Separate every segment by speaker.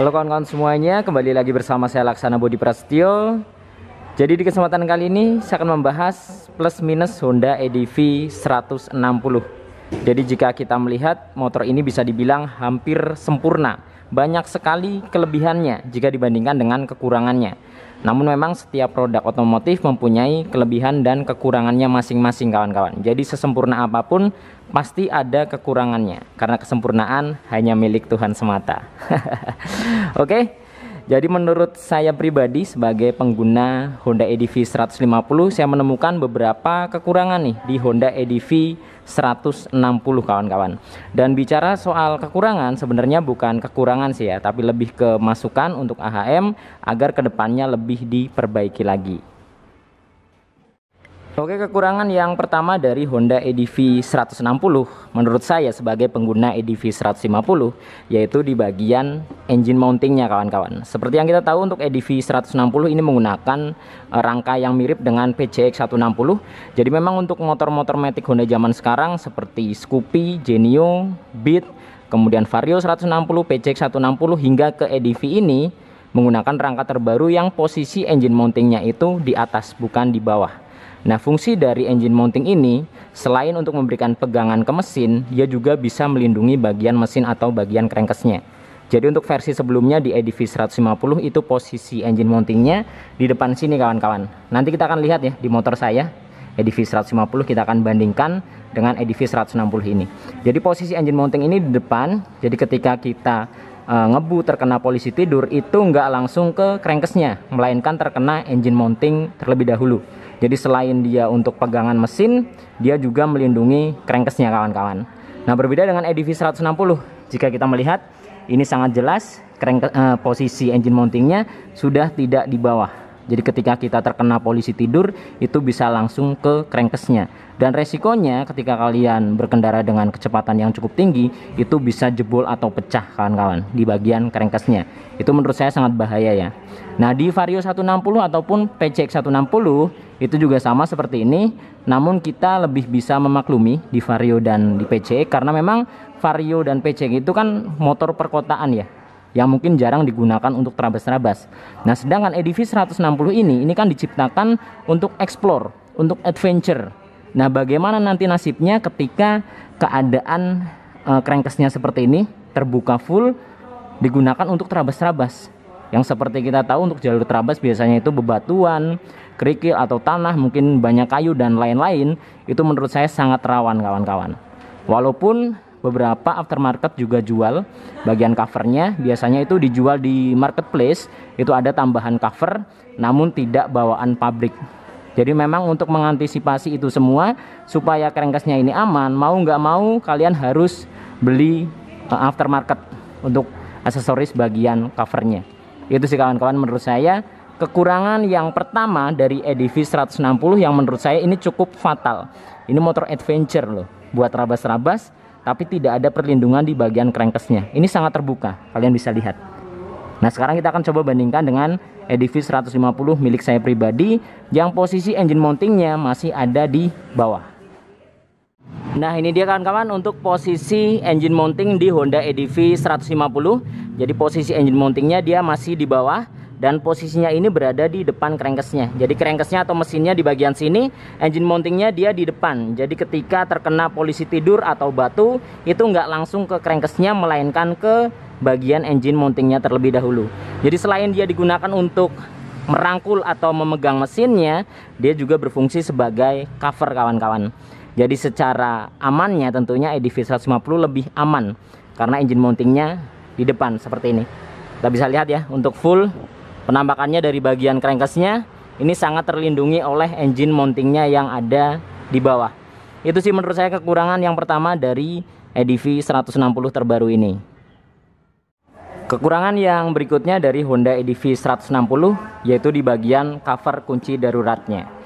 Speaker 1: Halo kawan-kawan semuanya, kembali lagi bersama saya Laksana Budi Prasetyo. Jadi di kesempatan kali ini saya akan membahas plus minus Honda EDV 160. Jadi jika kita melihat motor ini bisa dibilang hampir sempurna. Banyak sekali kelebihannya jika dibandingkan dengan kekurangannya. Namun memang setiap produk otomotif mempunyai kelebihan dan kekurangannya masing-masing kawan-kawan. Jadi sesempurna apapun pasti ada kekurangannya, karena kesempurnaan hanya milik Tuhan semata. Oke, jadi menurut saya pribadi sebagai pengguna Honda EDV 150, saya menemukan beberapa kekurangan nih di Honda EDV 160 kawan-kawan. Dan bicara soal kekurangan, sebenarnya bukan kekurangan sih ya, tapi lebih ke masukan untuk AHM agar kedepannya lebih diperbaiki lagi. Oke, kekurangan yang pertama dari Honda EDV 160 menurut saya sebagai pengguna EDV 150 yaitu di bagian engine mountingnya kawan-kawan. Seperti yang kita tahu, untuk EDV 160 ini menggunakan rangka yang mirip dengan PCX 160. Jadi memang untuk motor-motor matic Honda zaman sekarang seperti Scoopy, Genio, Beat, kemudian Vario 160, PCX 160 hingga ke EDV ini menggunakan rangka terbaru yang posisi engine mountingnya itu di atas bukan di bawah. Nah, fungsi dari engine mounting ini selain untuk memberikan pegangan ke mesin, dia juga bisa melindungi bagian mesin atau bagian crankcase-nya. Jadi untuk versi sebelumnya di EDV 150 itu posisi engine mountingnya di depan sini kawan-kawan. Nanti kita akan lihat ya di motor saya EDV 150, kita akan bandingkan dengan EDV 160 ini. Jadi posisi engine mounting ini di depan, jadi ketika kita ngebu terkena polisi tidur itu nggak langsung ke crankcase-nya, melainkan terkena engine mounting terlebih dahulu. Jadi selain dia untuk pegangan mesin, dia juga melindungi crankcase-nya kawan-kawan. Nah, berbeda dengan EDV 160, jika kita melihat ini sangat jelas posisi engine mountingnya sudah tidak di bawah. Jadi ketika kita terkena polisi tidur itu bisa langsung ke crankcase-nya. Dan resikonya ketika kalian berkendara dengan kecepatan yang cukup tinggi itu bisa jebol atau pecah kawan-kawan di bagian crankcase-nya. Itu menurut saya sangat bahaya ya. Nah, di Vario 160 ataupun PCX 160 itu juga sama seperti ini. Namun kita lebih bisa memaklumi di Vario dan di PCX karena memang Vario dan PCX itu kan motor perkotaan ya, yang mungkin jarang digunakan untuk terabas-terabas. Nah, sedangkan EDV 160 ini kan diciptakan untuk explore, untuk adventure. Nah, bagaimana nanti nasibnya ketika keadaan crankcase-nya seperti ini terbuka full digunakan untuk terabas-terabas? Yang seperti kita tahu untuk jalur terabas biasanya itu bebatuan, kerikil atau tanah, mungkin banyak kayu dan lain-lain. Itu menurut saya sangat rawan kawan-kawan. Walaupun beberapa aftermarket juga jual bagian covernya, biasanya itu dijual di marketplace, itu ada tambahan cover namun tidak bawaan pabrik. Jadi memang untuk mengantisipasi itu semua supaya crankcase-nya ini aman, mau nggak mau kalian harus beli aftermarket untuk aksesoris bagian covernya. Itu sih kawan-kawan menurut saya kekurangan yang pertama dari EDV 160 yang menurut saya ini cukup fatal. Ini motor adventure loh, buat rabas-rabas tapi tidak ada perlindungan di bagian crankcase-nya. Ini sangat terbuka, kalian bisa lihat. Nah, sekarang kita akan coba bandingkan dengan EDV 150 milik saya pribadi yang posisi engine mountingnya masih ada di bawah. Nah, ini dia kawan-kawan untuk posisi engine mounting di Honda EDV 150. Jadi posisi engine mountingnya dia masih di bawah dan posisinya ini berada di depan crankcase-nya. Jadi crankcase-nya atau mesinnya di bagian sini, engine mountingnya dia di depan. Jadi ketika terkena polisi tidur atau batu itu nggak langsung ke crankcase-nya, melainkan ke bagian engine mountingnya terlebih dahulu. Jadi selain dia digunakan untuk merangkul atau memegang mesinnya, dia juga berfungsi sebagai cover kawan-kawan. Jadi secara amannya tentunya EDV 150 lebih aman karena engine mountingnya di depan seperti ini. Kita bisa lihat ya, untuk full penampakannya dari bagian crankcase-nya ini sangat terlindungi oleh engine mountingnya yang ada di bawah. Itu sih menurut saya kekurangan yang pertama dari EDV 160 terbaru ini. Kekurangan yang berikutnya dari Honda EDV 160 yaitu di bagian cover kunci daruratnya.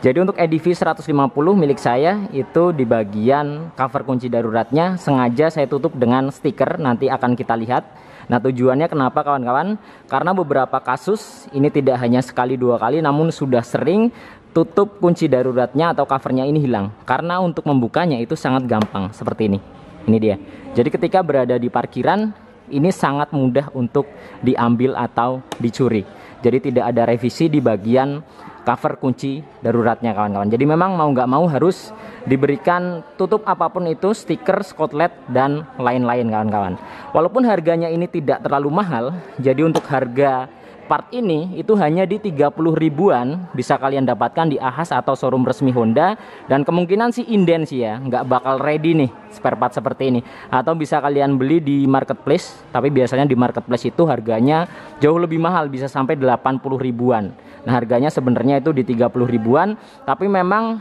Speaker 1: Jadi untuk EDV 150 milik saya itu di bagian cover kunci daruratnya sengaja saya tutup dengan stiker, nanti akan kita lihat. Nah, tujuannya kenapa kawan-kawan? Karena beberapa kasus ini tidak hanya sekali dua kali namun sudah sering tutup kunci daruratnya atau covernya ini hilang. Karena untuk membukanya itu sangat gampang seperti ini. Ini dia. Jadi ketika berada di parkiran ini sangat mudah untuk diambil atau dicuri. Jadi tidak ada revisi di bagian cover kunci daruratnya kawan-kawan. Jadi memang mau nggak mau harus diberikan tutup apapun itu, stiker, skotlet, dan lain-lain kawan-kawan. Walaupun harganya ini tidak terlalu mahal, jadi untuk harga part ini itu hanya di 30 ribuan bisa kalian dapatkan di Ahas atau showroom resmi Honda, dan kemungkinan sih inden sih ya, nggak bakal ready nih spare part seperti ini, atau bisa kalian beli di marketplace, tapi biasanya di marketplace itu harganya jauh lebih mahal, bisa sampai 80 ribuan. Nah harganya sebenarnya itu di 30 ribuan, tapi memang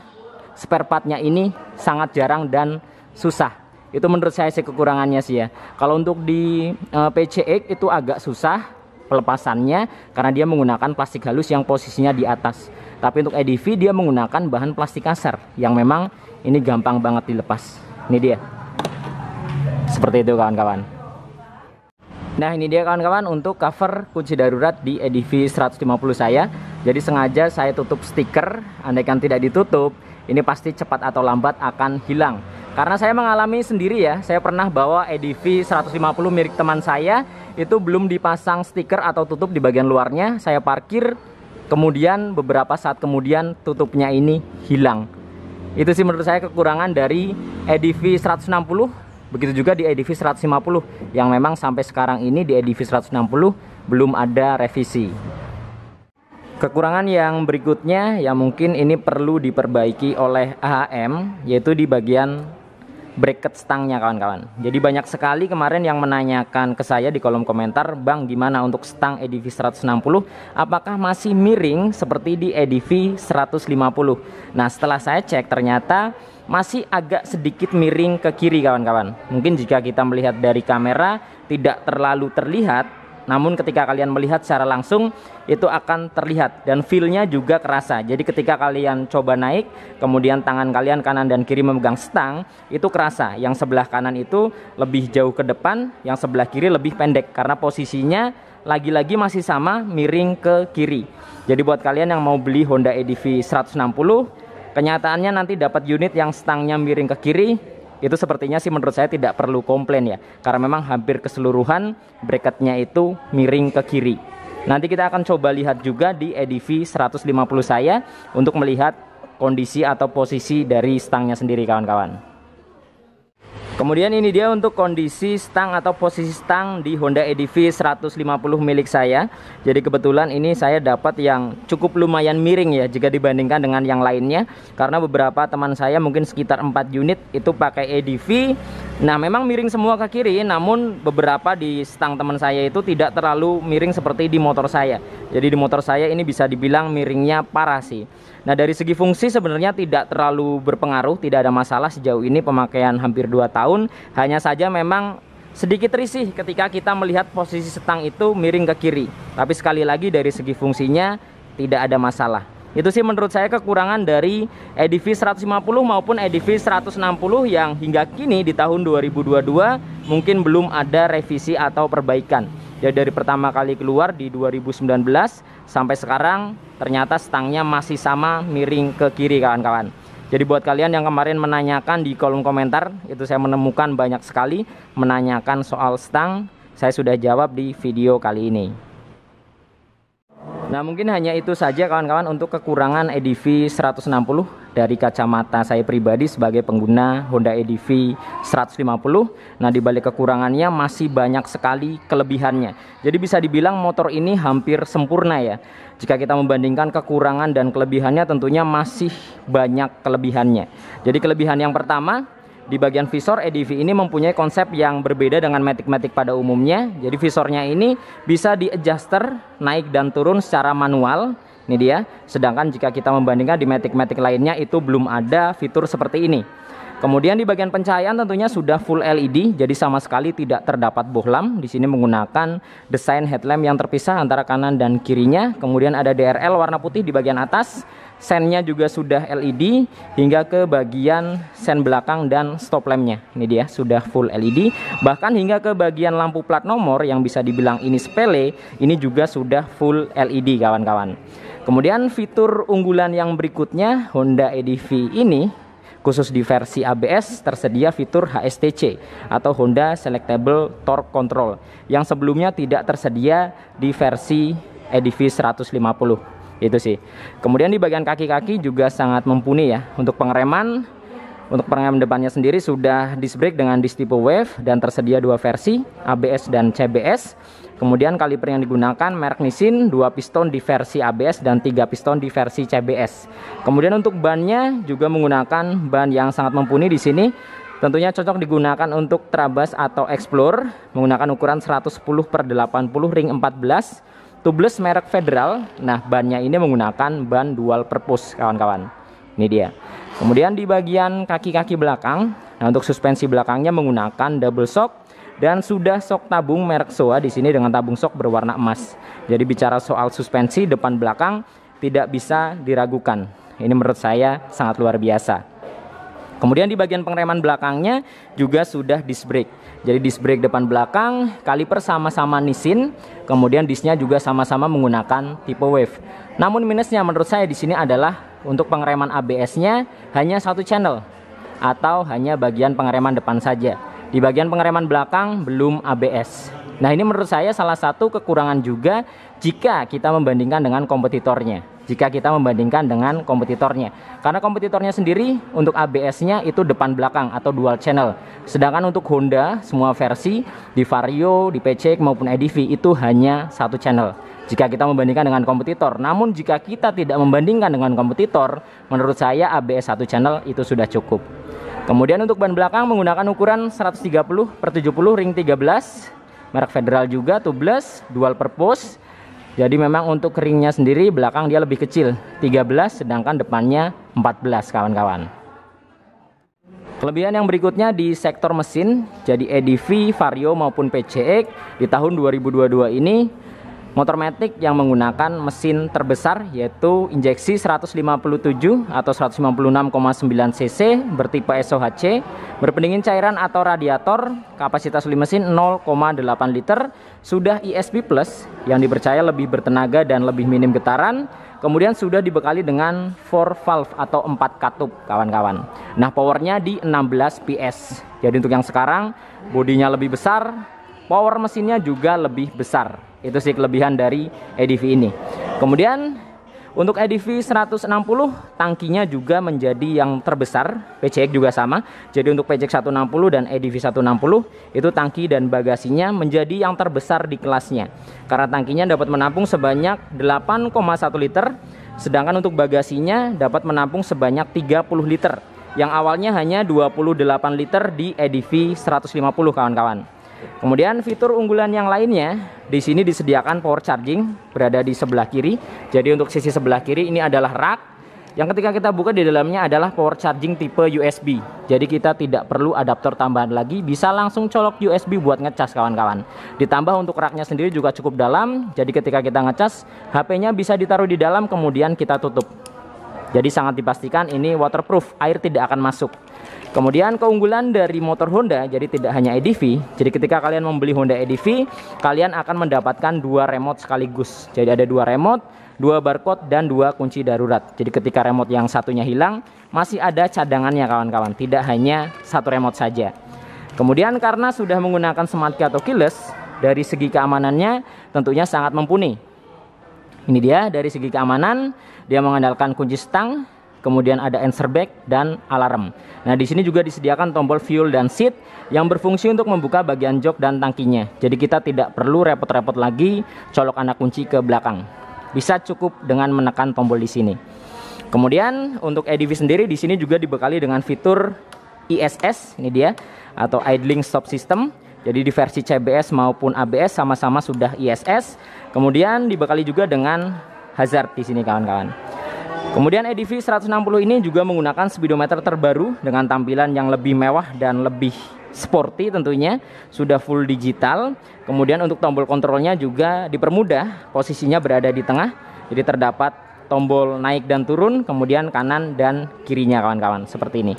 Speaker 1: spare partnya ini sangat jarang dan susah. Itu menurut saya sih kekurangannya sih ya. Kalau untuk di PCX itu agak susah pelepasannya karena dia menggunakan plastik halus yang posisinya di atas. Tapi untuk EDV dia menggunakan bahan plastik kasar yang memang ini gampang banget dilepas. Ini dia. Seperti itu kawan-kawan. Nah ini dia kawan-kawan untuk cover kunci darurat di EDV 150 saya. Jadi sengaja saya tutup stiker. Andaikan tidak ditutup, ini pasti cepat atau lambat akan hilang. Karena saya mengalami sendiri ya, saya pernah bawa EDV 150 milik teman saya, itu belum dipasang stiker atau tutup di bagian luarnya, saya parkir, kemudian beberapa saat kemudian tutupnya ini hilang. Itu sih menurut saya kekurangan dari EDV 160, begitu juga di EDV 150, yang memang sampai sekarang ini di EDV 160 belum ada revisi. Kekurangan yang berikutnya yang mungkin ini perlu diperbaiki oleh AHM, yaitu di bagian bracket stangnya kawan-kawan. Jadi banyak sekali kemarin yang menanyakan ke saya di kolom komentar, Bang gimana untuk stang EDV 160, apakah masih miring seperti di EDV 150. Nah setelah saya cek ternyata masih agak sedikit miring ke kiri kawan-kawan. Mungkin jika kita melihat dari kamera tidak terlalu terlihat, namun ketika kalian melihat secara langsung itu akan terlihat dan feel-nya juga kerasa. Jadi ketika kalian coba naik, kemudian tangan kalian kanan dan kiri memegang stang, itu kerasa. Yang sebelah kanan itu lebih jauh ke depan, yang sebelah kiri lebih pendek karena posisinya lagi-lagi masih sama, miring ke kiri. Jadi buat kalian yang mau beli Honda EDV 160, kenyataannya nanti dapat unit yang stangnya miring ke kiri, itu sepertinya sih menurut saya tidak perlu komplain ya, karena memang hampir keseluruhan bracketnya itu miring ke kiri. Nanti kita akan coba lihat juga di EDV 150 saya untuk melihat kondisi atau posisi dari stangnya sendiri kawan-kawan. Kemudian ini dia untuk kondisi stang atau posisi stang di Honda EDV 150 milik saya. Jadi kebetulan ini saya dapat yang cukup lumayan miring ya jika dibandingkan dengan yang lainnya. Karena beberapa teman saya mungkin sekitar 4 unit itu pakai EDV. Nah memang miring semua ke kiri, namun beberapa di stang teman saya itu tidak terlalu miring seperti di motor saya. Jadi di motor saya ini bisa dibilang miringnya parah sih. Nah dari segi fungsi sebenarnya tidak terlalu berpengaruh, tidak ada masalah sejauh ini pemakaian hampir 2 tahun. Hanya saja memang sedikit risih ketika kita melihat posisi stang itu miring ke kiri. Tapi sekali lagi dari segi fungsinya tidak ada masalah. Itu sih menurut saya kekurangan dari EDV 150 maupun EDV 160 yang hingga kini di tahun 2022 mungkin belum ada revisi atau perbaikan. Jadi dari pertama kali keluar di 2019 sampai sekarang ternyata stangnya masih sama miring ke kiri kawan-kawan. Jadi buat kalian yang kemarin menanyakan di kolom komentar, itu saya menemukan banyak sekali menanyakan soal stang, saya sudah jawab di video kali ini. Nah mungkin hanya itu saja kawan-kawan untuk kekurangan EDV 160 dari kacamata saya pribadi sebagai pengguna Honda EDV 150. Nah dibalik kekurangannya masih banyak sekali kelebihannya. Jadi bisa dibilang motor ini hampir sempurna ya. Jika kita membandingkan kekurangan dan kelebihannya tentunya masih banyak kelebihannya. Jadi kelebihan yang pertama, di bagian visor EDV ini mempunyai konsep yang berbeda dengan Matic-Matic pada umumnya. Jadi visornya ini bisa di-adjuster naik dan turun secara manual. Ini dia. Sedangkan jika kita membandingkan di Matic-Matic lainnya itu belum ada fitur seperti ini. Kemudian di bagian pencahayaan tentunya sudah full LED, jadi sama sekali tidak terdapat bohlam. Di sini menggunakan desain headlamp yang terpisah antara kanan dan kirinya. Kemudian ada DRL warna putih di bagian atas. Sennya juga sudah LED hingga ke bagian sen belakang dan stop lampnya. Ini dia sudah full LED. Bahkan hingga ke bagian lampu plat nomor yang bisa dibilang ini sepele, ini juga sudah full LED kawan-kawan. Kemudian fitur unggulan yang berikutnya Honda EDV ini, Khusus di versi ABS tersedia fitur HSTC atau Honda Selectable Torque Control yang sebelumnya tidak tersedia di versi EDV 150. Itu sih. Kemudian di bagian kaki-kaki juga sangat mumpuni ya. Untuk pengereman depannya sendiri sudah disc brake dengan disc tipe wave dan tersedia dua versi, ABS dan CBS. Kemudian kaliper yang digunakan merek Nissin, 2 piston di versi ABS dan 3 piston di versi CBS. Kemudian untuk bannya juga menggunakan ban yang sangat mumpuni di sini. Tentunya cocok digunakan untuk Trabas atau Explorer, menggunakan ukuran 110/80 ring 14, tubeless merek Federal. Nah, bannya ini menggunakan ban dual purpose, kawan-kawan. Ini dia. Kemudian di bagian kaki-kaki belakang, nah untuk suspensi belakangnya menggunakan double shock dan sudah shock tabung merek Showa di sini dengan tabung shock berwarna emas. Jadi bicara soal suspensi depan belakang tidak bisa diragukan. Ini menurut saya sangat luar biasa. Kemudian di bagian pengereman belakangnya juga sudah disc brake. Jadi disc brake depan belakang, kaliper sama-sama Nissin, kemudian discnya juga sama-sama menggunakan tipe wave. Namun minusnya menurut saya di sini adalah untuk pengereman ABS-nya hanya satu channel atau hanya bagian pengereman depan saja. Di bagian pengereman belakang belum ABS. Nah, ini menurut saya salah satu kekurangan juga jika kita membandingkan dengan kompetitornya. Karena kompetitornya sendiri untuk ABS-nya itu depan belakang atau dual channel. Sedangkan untuk Honda semua versi di Vario, di PCX maupun EDV itu hanya satu channel. Jika kita membandingkan dengan kompetitor. Namun jika kita tidak membandingkan dengan kompetitor, menurut saya ABS satu channel itu sudah cukup. Kemudian untuk ban belakang menggunakan ukuran 130/70 ring 13, merek Federal juga, tubeless, dual purpose. Jadi memang untuk ringnya sendiri belakang dia lebih kecil, 13, sedangkan depannya 14, kawan-kawan. Kelebihan yang berikutnya di sektor mesin, jadi EDV, Vario maupun PCX di tahun 2022 ini motor matic yang menggunakan mesin terbesar yaitu injeksi 157 atau 156,9 cc bertipe SOHC, berpendingin cairan atau radiator, kapasitas mesin 0,8 liter, sudah ESP Plus yang dipercaya lebih bertenaga dan lebih minim getaran. Kemudian sudah dibekali dengan 4 valve atau 4 katup, kawan-kawan. Nah, powernya di 16 PS. Jadi untuk yang sekarang bodinya lebih besar, power mesinnya juga lebih besar. Itu sih kelebihan dari EDV ini. Kemudian untuk EDV 160 tangkinya juga menjadi yang terbesar. PCX juga sama. Jadi untuk PCX 160 dan EDV 160 itu tangki dan bagasinya menjadi yang terbesar di kelasnya. Karena tangkinya dapat menampung sebanyak 8,1 liter. Sedangkan untuk bagasinya dapat menampung sebanyak 30 liter. Yang awalnya hanya 28 liter di EDV 150, kawan-kawan. Kemudian fitur unggulan yang lainnya di sini disediakan power charging berada di sebelah kiri. Jadi untuk sisi sebelah kiri ini adalah rak yang ketika kita buka di dalamnya adalah power charging tipe USB. Jadi kita tidak perlu adaptor tambahan lagi, bisa langsung colok USB buat ngecas, kawan-kawan. Ditambah untuk raknya sendiri juga cukup dalam. Jadi ketika kita ngecas, HP-nya bisa ditaruh di dalam kemudian kita tutup. Jadi sangat dipastikan ini waterproof, air tidak akan masuk. Kemudian keunggulan dari motor Honda, jadi tidak hanya EDV. Jadi ketika kalian membeli Honda EDV, kalian akan mendapatkan 2 remote sekaligus. Jadi ada 2 remote, 2 barcode dan 2 kunci darurat. Jadi ketika remote yang satunya hilang, masih ada cadangannya, kawan-kawan. Tidak hanya satu remote saja. Kemudian karena sudah menggunakan smart key atau keyless, dari segi keamanannya tentunya sangat mumpuni. Ini dia dari segi keamanan, dia mengandalkan kunci stang, kemudian ada answer back dan alarm. Nah, di sini juga disediakan tombol fuel dan seat yang berfungsi untuk membuka bagian jok dan tangkinya. Jadi kita tidak perlu repot-repot lagi colok anak kunci ke belakang. Bisa cukup dengan menekan tombol di sini. Kemudian untuk EDV sendiri di sini juga dibekali dengan fitur ISS, ini dia, atau idling stop system. Jadi di versi CBS maupun ABS sama-sama sudah ISS. Kemudian dibekali juga dengan hazard di sini, kawan-kawan. Kemudian EDV 160 ini juga menggunakan speedometer terbaru dengan tampilan yang lebih mewah dan lebih sporty tentunya. Sudah full digital. Kemudian untuk tombol kontrolnya juga dipermudah, posisinya berada di tengah. Jadi terdapat tombol naik dan turun, kemudian kanan dan kirinya, kawan-kawan, seperti ini.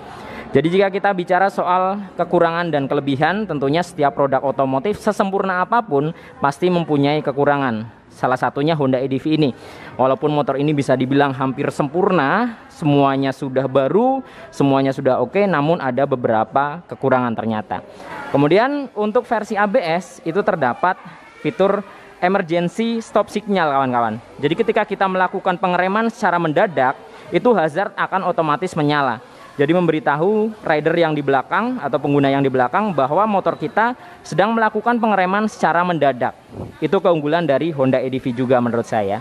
Speaker 1: Jadi jika kita bicara soal kekurangan dan kelebihan, tentunya setiap produk otomotif sesempurna apapun pasti mempunyai kekurangan. salah satunya Honda EDV ini. Walaupun motor ini bisa dibilang hampir sempurna, semuanya sudah baru, semuanya sudah oke, namun ada beberapa kekurangan ternyata. Kemudian untuk versi ABS itu terdapat fitur emergency stop signal kawan-kawan. Jadi ketika kita melakukan pengereman secara mendadak, itu hazard akan otomatis menyala. Jadi memberitahu rider yang di belakang atau pengguna yang di belakang bahwa motor kita sedang melakukan pengereman secara mendadak. Itu keunggulan dari Honda EDV juga menurut saya.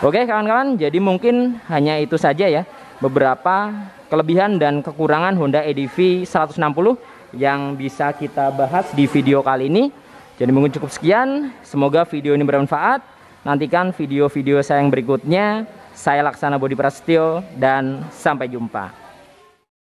Speaker 1: Oke kawan-kawan, jadi mungkin hanya itu saja ya, beberapa kelebihan dan kekurangan Honda EDV 160 yang bisa kita bahas di video kali ini. Jadi mungkin cukup sekian, semoga video ini bermanfaat. Nantikan video-video saya yang berikutnya. Saya Laksana Bodi Prasetyo dan sampai jumpa.